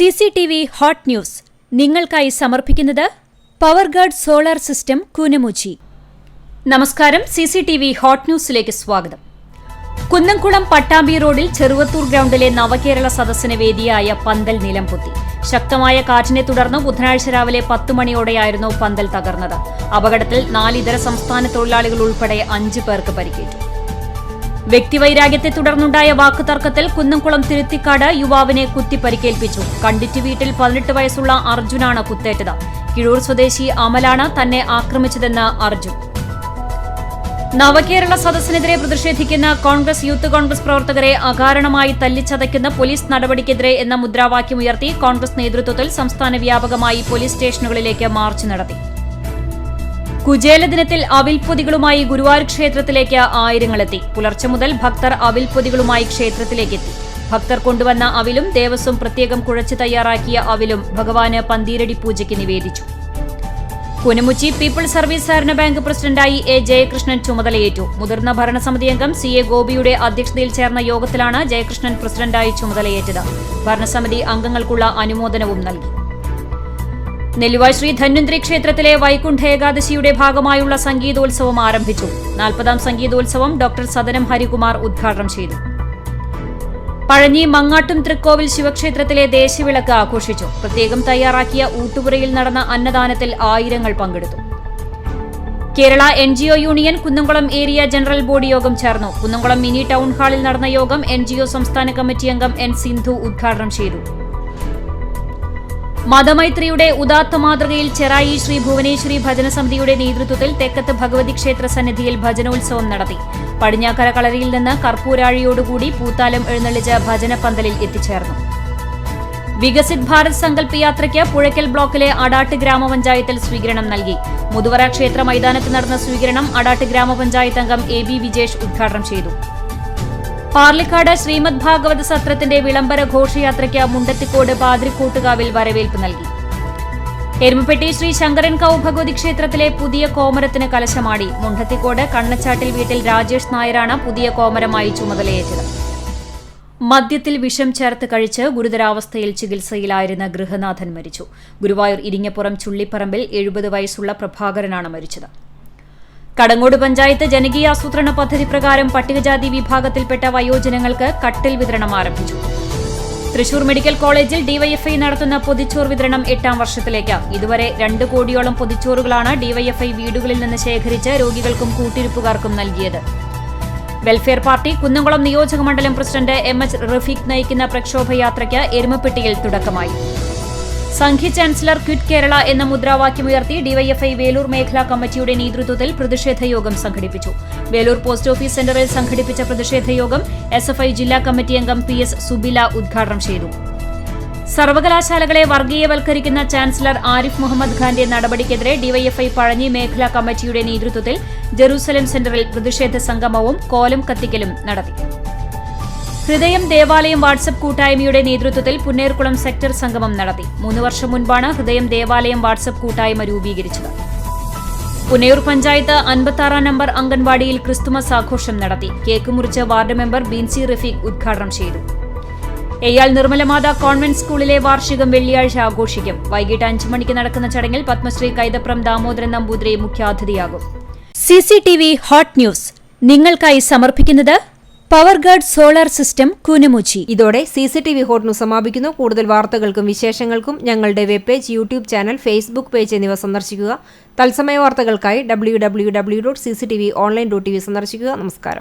CCTV hot news നിങ്ങൾക്കായി സമർപ്പിക്കുന്നത് Powerguard solar system Koonamuchi. നമസ്കാരം. CCTV ഹോട്ട് ന്യൂസിലേക്ക് സ്വാഗതം. കുന്നംകുളം പട്ടാമ്പി റോഡിൽ ചെറുവത്തൂർ ഗ്രൌണ്ടിലെ നവകേരള സദസ്സിന് വേദിയായ പന്തൽ നിലംപൊത്തി. ശക്തമായ കാറ്റിനെ തുടർന്ന് ബുധനാഴ്ച രാവിലെ 10 മണിയോടെയായിരുന്നു പന്തൽ തകർന്നത്. അപകടത്തിൽ 4 ഇതര സംസ്ഥാന തൊഴിലാളികൾ ഉൾപ്പെടെ 5 പേർക്ക് പരിക്കേറ്റു. വ്യക്തിവൈരാഗ്യത്തെ തുടർന്നുണ്ടായ വാക്കുതർക്കത്തിൽ കുന്നംകുളം തിരുത്തിക്കാട് യുവാവിനെ കുത്തി പരിക്കേൽപ്പിച്ചു. കണ്ടിറ്റ് വീട്ടിൽ 18 വയസ്സുള്ള അർജുനാണ് കുത്തേറ്റത്. കിഴൂർ സ്വദേശി അമലാണ് തന്നെ ആക്രമിച്ചതെന്ന് അർജുൻ. നവകേരള സദസ്സിനെതിരെ പ്രതിഷേധിക്കുന്ന യൂത്ത് കോൺഗ്രസ് പ്രവർത്തകരെ അകാരണമായി തല്ലിച്ചതയ്ക്കുന്ന പോലീസ് നടപടിക്കെതിരെ എന്ന മുദ്രാവാക്യമുയർത്തി കോൺഗ്രസ് നേതൃത്വത്തിൽ സംസ്ഥാന വ്യാപകമായി പോലീസ് സ്റ്റേഷനുകളിലേക്ക് മാർച്ച് നടത്തി. കുചേല ദിനത്തിൽ അവിൽപ്പൊതികളുമായി ഗുരുവായൂർ ക്ഷേത്രത്തിലേക്ക് ആയിരങ്ങളെത്തി. പുലർച്ചെ മുതൽ ഭക്തർ അവിൽപ്പൊതികളുമായി ക്ഷേത്രത്തിലേക്കെത്തി. ഭക്തർ കൊണ്ടുവന്ന അവിലും ദേവസ്വം പ്രത്യേകം കുഴച്ച് തയ്യാറാക്കിയ അവിലും ഭഗവാന് പന്തീരടി പൂജയ്ക്ക് നിവേദിച്ചു. കൂനമുച്ചി പീപ്പിൾസ് സർവീസ് സഹകരണ ബാങ്ക് പ്രസിഡന്റായി എ ജയകൃഷ്ണൻ ചുമതലയേറ്റു. മുതിർന്ന ഭരണസമിതി അംഗം CA ഗോപിയുടെ അധ്യക്ഷതയിൽ ചേർന്ന യോഗത്തിലാണ് ജയകൃഷ്ണൻ പ്രസിഡന്റായി ചുമതലയേറ്റത്. ഭരണസമിതി അംഗങ്ങൾക്കുള്ള അനുമോദനവും നൽകി. നെല്ലുവായ് ശ്രീ ധന്വന്തരി ക്ഷേത്രത്തിലെ വൈകുണ്ഠ ഏകാദശിയുടെ ഭാഗമായുള്ള സംഗീതോത്സവം ആരംഭിച്ചു. 40ാം സംഗീതോത്സവം ഡോക്ടർ സദനം ഹരികുമാർ ഉദ്ഘാടനം ചെയ്തു. പഴഞ്ഞി മങ്ങാട്ടും തൃക്കോവിൽ ശിവക്ഷേത്രത്തിലെ ദേശവിളക്ക് ആഘോഷിച്ചു. പ്രത്യേകം തയ്യാറാക്കിയ ഊട്ടുപുരയിൽ നടന്ന അന്നദാനത്തിൽ ആയിരങ്ങൾ പങ്കെടുത്തു. Kerala NGO union Kunnamkulam area general body യോഗം ചേർന്നു. കുന്നംകുളം മിനി ടൗൺ ഹാളിൽ നടന്ന യോഗം NGO സംസ്ഥാന കമ്മിറ്റി അംഗം N സിന്ധു ഉദ്ഘാടനം ചെയ്തു. മതമൈത്രിയുടെ ഉദാത്ത മാതൃകയിൽ ചെറായി ശ്രീ ഭുവനേശ്വരി ഭജനസമിതിയുടെ നേതൃത്വത്തിൽ തെക്കത്ത് ഭഗവതി ക്ഷേത്ര സന്നിധിയിൽ ഭജനോത്സവം നടത്തി. പടിഞ്ഞാക്കര കളരിയിൽ നിന്ന് കർപ്പൂരാഴിയോടുകൂടി പൂത്താലം എഴുന്നള്ളിച്ച് ഭജനപന്തലിൽ എത്തിച്ചേർന്നു. വികസിത് ഭാരത് സങ്കല്പ് യാത്രയ്ക്ക് പുഴയ്ക്കൽ ബ്ലോക്കിലെ അടാട്ട് ഗ്രാമപഞ്ചായത്തിൽ സ്വീകരണം നൽകി. മുതുവറ ക്ഷേത്ര മൈതാനത്ത് നടന്ന സ്വീകരണം അടാട്ട് ഗ്രാമപഞ്ചായത്ത് അംഗം AB വിജേഷ് ഉദ്ഘാടനം ചെയ്തു. പാർലിക്കാട് ശ്രീമദ് ഭാഗവത സത്രത്തിന്റെ വിളംബര ഘോഷയാത്രയ്ക്ക് മുണ്ടത്തിക്കോട് പാതിരിക്കോട്ടുകാവിൽ വരവേൽപ്പ് നൽകി. എരുമപ്പെട്ടി ശ്രീ ശങ്കരൻകാവ് ഭഗവതി ക്ഷേത്രത്തിലെ പുതിയ കോമരത്തിന് കലശമാടി. മുണ്ടത്തിക്കോട് കണ്ണച്ചാട്ടിൽ വീട്ടിൽ രാജേഷ് നായരാണ് പുതിയ കോമരമായി ചുമതലയേറ്റത്. മദ്യത്തിൽ വിഷം ചേർത്ത് കഴിച്ച് ഗുരുതരാവസ്ഥയിൽ ചികിത്സയിലായിരുന്ന ഗൃഹനാഥൻ മരിച്ചു. ഗുരുവായൂർ ഇരിങ്ങപ്പുറം ചുള്ളിപ്പറമ്പിൽ 70 വയസ്സുള്ള പ്രഭാകരനാണ് മരിച്ചത്. കടങ്ങോട് പഞ്ചായത്ത് ജനകീയാസൂത്രണ പദ്ധതി പ്രകാരം പട്ടികജാതി വിഭാഗത്തിൽപ്പെട്ട വയോജനങ്ങൾക്ക് കട്ടിൽ വിതരണം ആരംഭിച്ചു. തൃശൂർ മെഡിക്കൽ കോളേജിൽ DYFI നടത്തുന്ന പൊതിച്ചോർ വിതരണം 8ാം വർഷത്തിലേക്ക്. ഇതുവരെ 2 കോടിയോളം പൊതിച്ചോറുകളാണ് DYFI വീടുകളിൽ നിന്ന് ശേഖരിച്ച് രോഗികൾക്കും കൂട്ടിരിപ്പുകാർക്കും നൽകിയത്. വെൽഫെയർ പാർട്ടി കുന്നംകുളം നിയോജകമണ്ഡലം പ്രസിഡന്റ് MH റഫീഖ് നയിക്കുന്ന പ്രക്ഷോഭയാത്രയ്ക്ക് എരുമപ്പെട്ടിയിൽ തുടക്കമായി. സംഘി ചാൻസലർ ക്വിറ്റ് കേരള എന്ന മുദ്രാവാക്യമുയർത്തി DYFI വേലൂർ മേഖലാ കമ്മിറ്റിയുടെ നേതൃത്വത്തിൽ പ്രതിഷേധ യോഗം സംഘടിപ്പിച്ചു. വേലൂർ പോസ്റ്റ് ഓഫീസ് സെന്ററിൽ സംഘടിപ്പിച്ച പ്രതിഷേധ യോഗം SFI ജില്ലാ കമ്മിറ്റി അംഗം PS സുബില ഉദ്ഘാടനം ചെയ്തു. സർവകലാശാലകളെ വർഗീയവൽക്കരിക്കുന്ന ചാൻസലർ ആരിഫ് മുഹമ്മദ് ഖാന്റെ നടപടിക്കെതിരെ DYFI പഴഞ്ഞി മേഖലാ കമ്മിറ്റിയുടെ നേതൃത്വത്തിൽ ജെറൂസലം സെന്ററിൽ പ്രതിഷേധ സംഗമവും കോലം കത്തിക്കലും നടത്തി. ഹൃദയം ദേവാലയം വാട്സ്ആപ്പ് കൂട്ടായ്മയുടെ നേതൃത്വത്തിൽ പുന്നേർകുളം സെക്ടർ സംഗമം നടത്തി. 3 വർഷം മുൻപാണ് ഹൃദയം ദേവാലയം വാട്സ്ആപ്പ് കൂട്ടായ്മ രൂപീകരിച്ചത്. പുന്നയൂർ പഞ്ചായത്ത് 56 നമ്പർ അംഗൻവാടിയിൽ ക്രിസ്തുമസ് ആഘോഷം നടത്തി. കേക്ക് മുറിച്ച് വാർഡ് മെമ്പർ ബിൻസി റഫീഖ് ഉദ്ഘാടനം ചെയ്തു. എയ്യാൾ നിർമ്മലമാത കോൺവെന്റ് സ്കൂളിലെ വാർഷികം വെള്ളിയാഴ്ച ആഘോഷിക്കും. വൈകിട്ട് 5 മണിക്ക് നടക്കുന്ന ചടങ്ങിൽ പത്മശ്രീ കൈതപ്രം ദാമോദരൻ നമ്പൂതിരി മുഖ്യാതിഥിയാകും. CCTV ഹോട്ട് ന്യൂസ് നിങ്ങൾക്കായി സമർപ്പിക്കുന്നത് പവർഗാർഡ് സോളാർ സിസ്റ്റം കൂനമുച്ചി. ഇതോടെ CCTV ഹോട്ട് ന്യൂസ് സമാപിക്കുന്നു. കൂടുതൽ വാർത്തകൾക്കും വിശേഷങ്ങൾക്കും ഞങ്ങളുടെ web page, YouTube channel, Facebook page എന്നിവ സന്ദർശിക്കുക. തത്സമയ വാർത്തകൾക്കായി www.cctv.online.tv സന്ദർശിക്കുക. നമസ്കാരം.